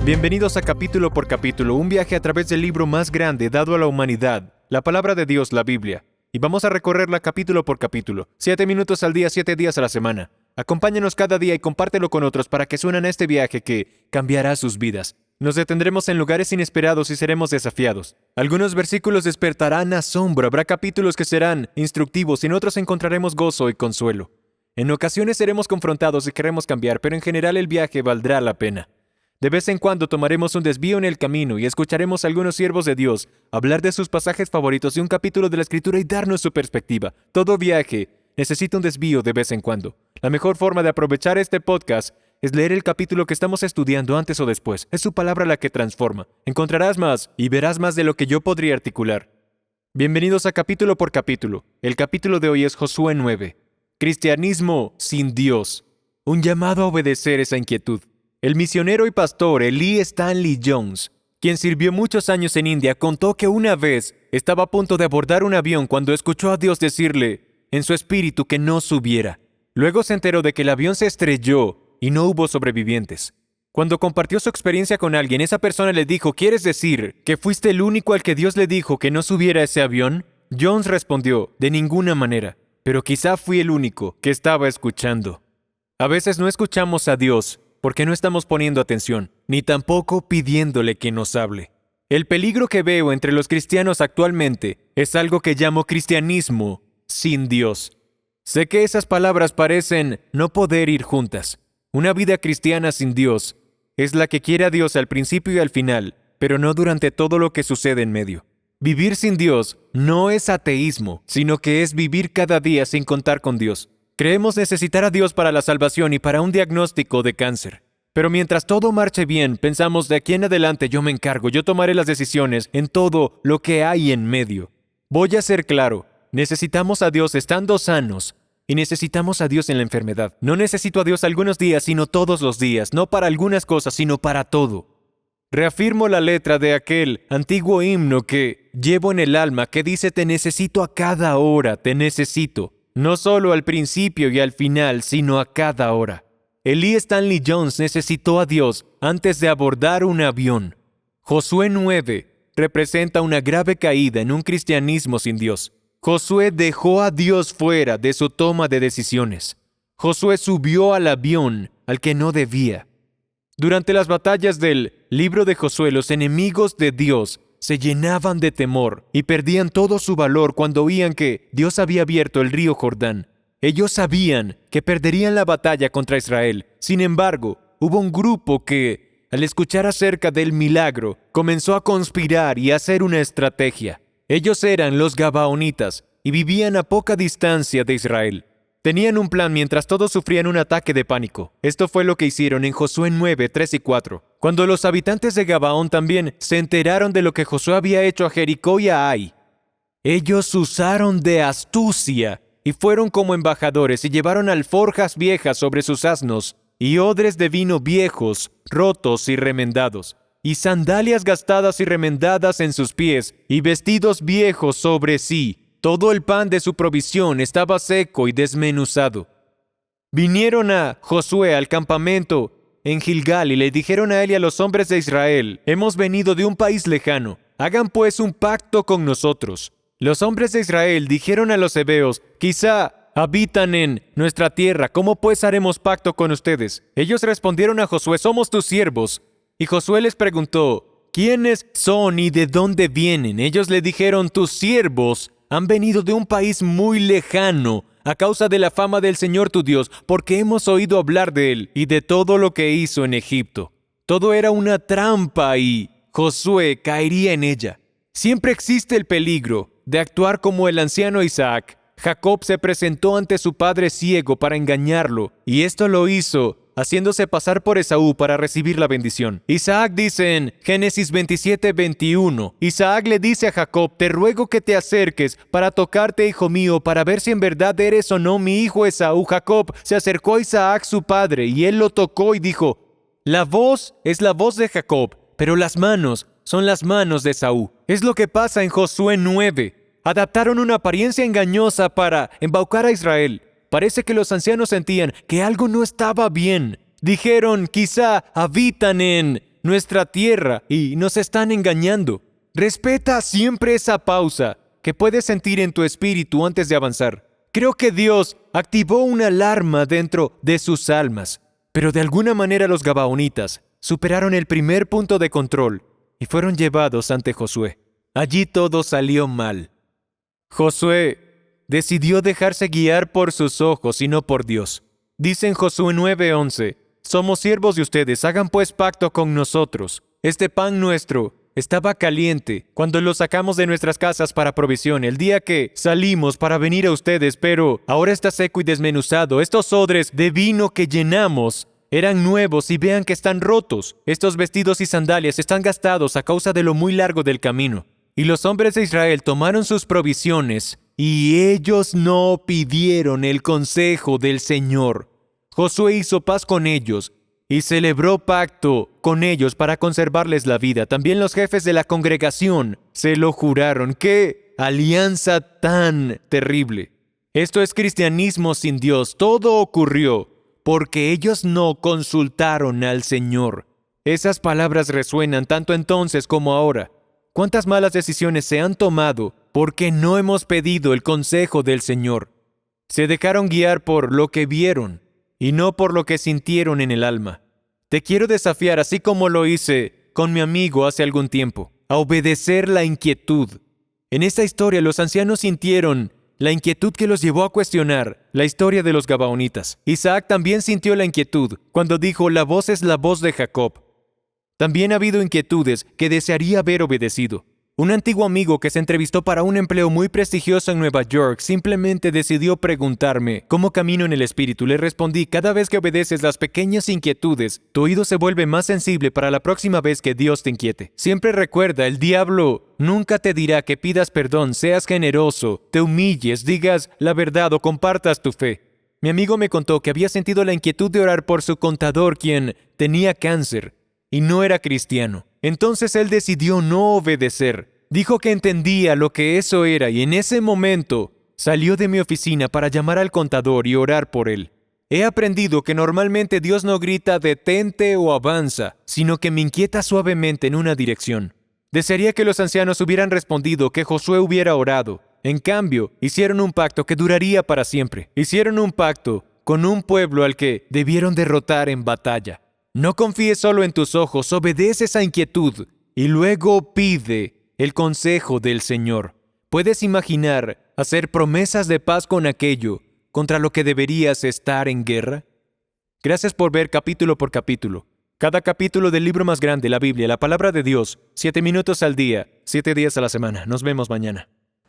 Bienvenidos a Capítulo por Capítulo, un viaje a través del libro más grande dado a la humanidad, la palabra de Dios, la Biblia. Y vamos a recorrerla capítulo por capítulo, 7 minutos al día, 7 días a la semana. Acompáñanos cada día y compártelo con otros para que se unan a este viaje que cambiará sus vidas. Nos detendremos en lugares inesperados y seremos desafiados. Algunos versículos despertarán asombro, habrá capítulos que serán instructivos y en otros encontraremos gozo y consuelo. En ocasiones seremos confrontados y queremos cambiar, pero en general el viaje valdrá la pena. De vez en cuando tomaremos un desvío en el camino y escucharemos a algunos siervos de Dios hablar de sus pasajes favoritos de un capítulo de la Escritura y darnos su perspectiva. Todo viaje necesita un desvío de vez en cuando. La mejor forma de aprovechar este podcast es leer el capítulo que estamos estudiando antes o después. Es su palabra la que transforma. Encontrarás más y verás más de lo que yo podría articular. Bienvenidos a Capítulo por Capítulo. El capítulo de hoy es Josué 9. Cristianismo sin Dios. Un llamado a obedecer esa inquietud. El misionero y pastor Lee Stanley Jones, quien sirvió muchos años en India, contó que una vez estaba a punto de abordar un avión cuando escuchó a Dios decirle en su espíritu que no subiera. Luego se enteró de que el avión se estrelló y no hubo sobrevivientes. Cuando compartió su experiencia con alguien, esa persona le dijo: ¿quieres decir que fuiste el único al que Dios le dijo que no subiera ese avión? Jones respondió: de ninguna manera, pero quizá fui el único que estaba escuchando. A veces no escuchamos a Dios porque no estamos poniendo atención, ni tampoco pidiéndole que nos hable. El peligro que veo entre los cristianos actualmente es algo que llamo cristianismo sin Dios. Sé que esas palabras parecen no poder ir juntas. Una vida cristiana sin Dios es la que quiere a Dios al principio y al final, pero no durante todo lo que sucede en medio. Vivir sin Dios no es ateísmo, sino que es vivir cada día sin contar con Dios. Creemos necesitar a Dios para la salvación y para un diagnóstico de cáncer. Pero mientras todo marche bien, pensamos: de aquí en adelante yo me encargo, yo tomaré las decisiones en todo lo que hay en medio. Voy a ser claro, necesitamos a Dios estando sanos y necesitamos a Dios en la enfermedad. No necesito a Dios algunos días, sino todos los días, no para algunas cosas, sino para todo. Reafirmo la letra de aquel antiguo himno que llevo en el alma que dice: te necesito a cada hora, te necesito. No solo al principio y al final, sino a cada hora. Lee Stanley Jones necesitó a Dios antes de abordar un avión. Josué 9 representa una grave caída en un cristianismo sin Dios. Josué dejó a Dios fuera de su toma de decisiones. Josué subió al avión al que no debía. Durante las batallas del libro de Josué, los enemigos de Dios se llenaban de temor y perdían todo su valor cuando oían que Dios había abierto el río Jordán. Ellos sabían que perderían la batalla contra Israel. Sin embargo, hubo un grupo que, al escuchar acerca del milagro, comenzó a conspirar y a hacer una estrategia. Ellos eran los Gabaonitas y vivían a poca distancia de Israel. Tenían un plan mientras todos sufrían un ataque de pánico. Esto fue lo que hicieron en Josué 9, 3 y 4. Cuando los habitantes de Gabaón también se enteraron de lo que Josué había hecho a Jericó y a Ai, ellos usaron de astucia y fueron como embajadores y llevaron alforjas viejas sobre sus asnos y odres de vino viejos, rotos y remendados, y sandalias gastadas y remendadas en sus pies y vestidos viejos sobre sí. Todo el pan de su provisión estaba seco y desmenuzado. Vinieron a Josué al campamento en Gilgal y le dijeron a él y a los hombres de Israel: hemos venido de un país lejano, hagan pues un pacto con nosotros. Los hombres de Israel dijeron a los heveos: quizá habitan en nuestra tierra, ¿cómo pues haremos pacto con ustedes? Ellos respondieron a Josué: somos tus siervos. Y Josué les preguntó: ¿quiénes son y de dónde vienen? Ellos le dijeron: tus siervos han venido de un país muy lejano a causa de la fama del Señor tu Dios, porque hemos oído hablar de Él y de todo lo que hizo en Egipto. Todo era una trampa y Josué caería en ella. Siempre existe el peligro de actuar como el anciano Isaac. Jacob se presentó ante su padre ciego para engañarlo, y esto lo hizo haciéndose pasar por Esaú para recibir la bendición. Isaac dice en Génesis 27, 21, Isaac le dice a Jacob: te ruego que te acerques para tocarte, hijo mío, para ver si en verdad eres o no mi hijo Esaú. Jacob se acercó a Isaac su padre, y él lo tocó y dijo: la voz es la voz de Jacob, pero las manos son las manos de Esaú. Es lo que pasa en Josué 9. Adaptaron una apariencia engañosa para embaucar a Israel. Parece que los ancianos sentían que algo no estaba bien. Dijeron: quizá habitan en nuestra tierra y nos están engañando. Respeta siempre esa pausa que puedes sentir en tu espíritu antes de avanzar. Creo que Dios activó una alarma dentro de sus almas, pero de alguna manera los gabaonitas superaron el primer punto de control y fueron llevados ante Josué. Allí todo salió mal. Josué decidió dejarse guiar por sus ojos y no por Dios. Dice en Josué 9:11, «Somos siervos de ustedes, hagan pues pacto con nosotros. Este pan nuestro estaba caliente cuando lo sacamos de nuestras casas para provisión el día que salimos para venir a ustedes, pero ahora está seco y desmenuzado. Estos odres de vino que llenamos eran nuevos y vean que están rotos. Estos vestidos y sandalias están gastados a causa de lo muy largo del camino». Y los hombres de Israel tomaron sus provisiones y ellos no pidieron el consejo del Señor. Josué hizo paz con ellos y celebró pacto con ellos para conservarles la vida. También los jefes de la congregación se lo juraron. ¡Qué alianza tan terrible! Esto es cristianismo sin Dios. Todo ocurrió porque ellos no consultaron al Señor. Esas palabras resuenan tanto entonces como ahora. ¿Cuántas malas decisiones se han tomado porque no hemos pedido el consejo del Señor? Se dejaron guiar por lo que vieron y no por lo que sintieron en el alma. Te quiero desafiar, así como lo hice con mi amigo hace algún tiempo, a obedecer la inquietud. En esta historia los ancianos sintieron la inquietud que los llevó a cuestionar la historia de los gabaonitas. Isaac también sintió la inquietud cuando dijo, «La voz es la voz de Jacob». También ha habido inquietudes que desearía haber obedecido. Un antiguo amigo que se entrevistó para un empleo muy prestigioso en Nueva York simplemente decidió preguntarme cómo camino en el espíritu. Le respondí, cada vez que obedeces las pequeñas inquietudes, tu oído se vuelve más sensible para la próxima vez que Dios te inquiete. Siempre recuerda, el diablo nunca te dirá que pidas perdón, seas generoso, te humilles, digas la verdad o compartas tu fe. Mi amigo me contó que había sentido la inquietud de orar por su contador, quien tenía cáncer y no era cristiano. Entonces él decidió no obedecer. Dijo que entendía lo que eso era y en ese momento salió de mi oficina para llamar al contador y orar por él. He aprendido que normalmente Dios no grita detente o avanza, sino que me inquieta suavemente en una dirección. Desearía que los ancianos hubieran respondido, que Josué hubiera orado. En cambio, hicieron un pacto que duraría para siempre. Hicieron un pacto con un pueblo al que debieron derrotar en batalla. No confíes solo en tus ojos, obedece esa inquietud y luego pide el consejo del Señor. ¿Puedes imaginar hacer promesas de paz con aquello contra lo que deberías estar en guerra? Gracias por ver capítulo por capítulo. Cada capítulo del libro más grande, la Biblia, la palabra de Dios, 7 minutos al día, 7 días a la semana. Nos vemos mañana.